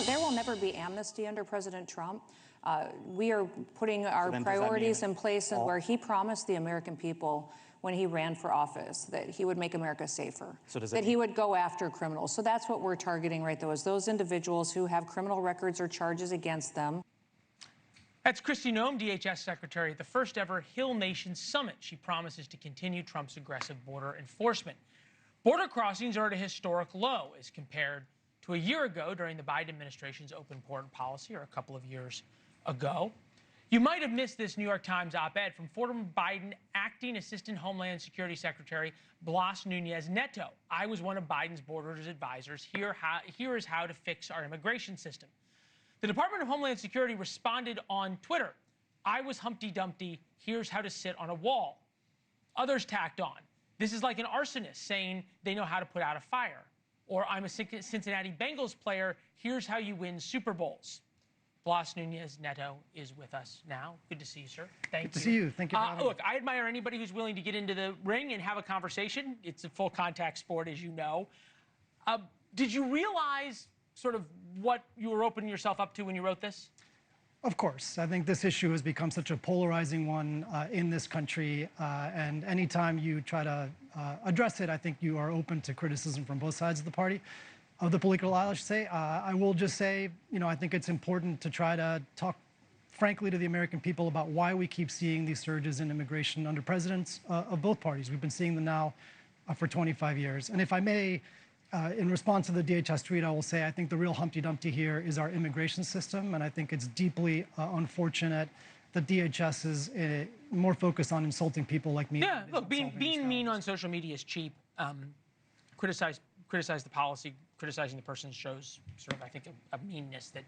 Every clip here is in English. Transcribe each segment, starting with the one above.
There will never be amnesty under President Trump. We are putting our priorities in place where he promised the American people when he ran for office that he would make America safer, that he would go after criminals. So that's what we're targeting right, though, is those individuals who have criminal records or charges against them. That's Kristi Noem, DHS Secretary, at the first ever Hill Nation Summit. She promises to continue Trump's aggressive border enforcement. Border crossings are at a historic low as compared to a year ago during the Biden administration's open port policy, or a couple of years ago. You might have missed this New York Times op-ed from former Biden acting Assistant Homeland Security Secretary Blas Nunez-Neto. I was one of Biden's border advisors. Here is how to fix our immigration system. The Department of Homeland Security responded on Twitter. I was Humpty Dumpty. Here's how to sit on a wall. Others tacked on. This is like an arsonist saying they know how to put out a fire. Or I'm a Cincinnati Bengals player. Here's how you win Super Bowls. Blas Nunez-Neto is with us now. Good to see you, sir. Thank you. Good to see you. Thank you for having me. Look, I admire anybody who's willing to get into the ring and have a conversation. It's a full contact sport, as you know. Did you realize sort of what you were opening yourself up to when you wrote this? Of course. I think this issue has become such a polarizing one in this country. And anytime you try to address it, I think you are open to criticism from both sides of the party, of the political aisle, I should say. I will just say, I think it's important to try to talk frankly to the American people about why we keep seeing these surges in immigration under presidents of both parties. We've been seeing them now for 25 years. And if I may, in response to the DHS tweet, I will say I think the real Humpty Dumpty here is our immigration system, and I think it's deeply unfortunate that DHS is more focused on insulting people like me. Yeah, look, being mean on social media is cheap. Criticize the policy, criticizing the person shows sort of, I think, a meanness that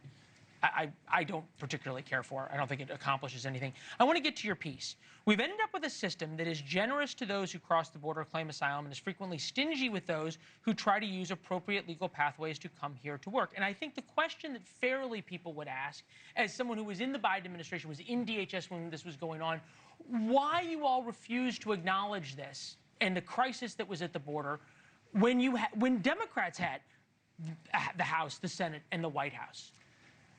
I don't particularly care for. I don't think it accomplishes anything. I want to get to your piece. We've ended up with a system that is generous to those who cross the border, claim asylum, and is frequently stingy with those who try to use appropriate legal pathways to come here to work. And I think the question that fairly people would ask, as someone who was in the Biden administration, was in DHS when this was going on, why you all refused to acknowledge this and the crisis that was at the border when Democrats had the House, the Senate, and the White House?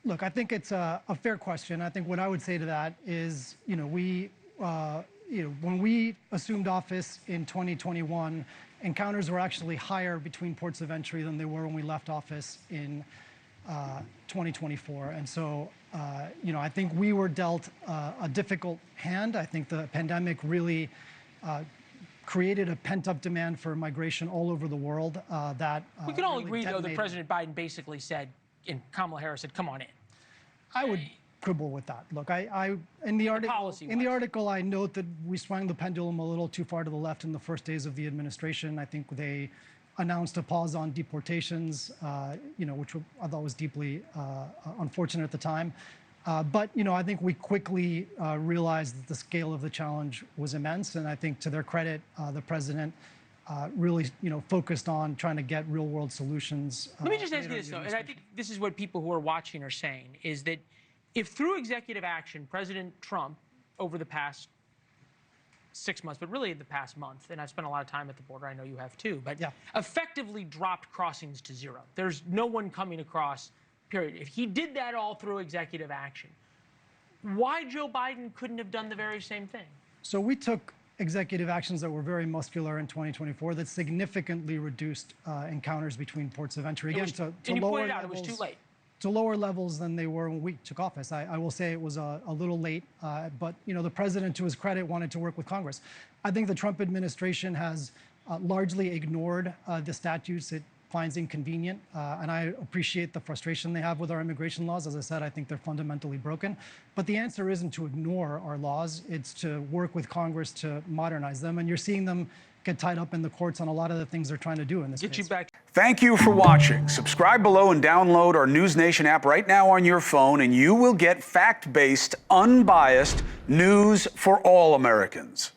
Look, I think it's a fair question. I think what I would say to that is, when we assumed office in 2021, encounters were actually higher between ports of entry than they were when we left office in 2024. And so, I think we were dealt a difficult hand. I think the pandemic really created a pent-up demand for migration all over the world. We can all agree, though, that President Biden basically said, and Kamala Harris said, "Come on in." I would quibble with that. Look, in the article, I note that we swung the pendulum a little too far to the left in the first days of the administration. I think they announced a pause on deportations, which I thought was deeply unfortunate at the time. But I think we quickly realized that the scale of the challenge was immense, and I think to their credit, the president really, focused on trying to get real-world solutions. Let me just ask you this, though, and I think this is what people who are watching are saying, is that if through executive action, President Trump, over the past 6 months, but really the past month, and I've spent a lot of time at the border, I know you have too, but effectively dropped crossings to zero. There's no one coming across, period. If he did that all through executive action, why Joe Biden couldn't have done the very same thing? So we took executive actions that were very muscular in 2024 that significantly reduced encounters between ports of entry. Again, you pointed out it was too late. To lower levels than they were when we took office. I will say it was a little late, but the president, to his credit, wanted to work with Congress. I think the Trump administration has largely ignored the statutes it finds inconvenient, and I appreciate the frustration they have with our immigration laws. As I said, I think they're fundamentally broken. But the answer isn't to ignore our laws. It's to work with Congress to modernize them, and you're seeing them get tied up in the courts on a lot of the things they're trying to do in this case. Thank you for watching. Subscribe below and download our NewsNation app right now on your phone, and you will get fact-based, unbiased news for all Americans.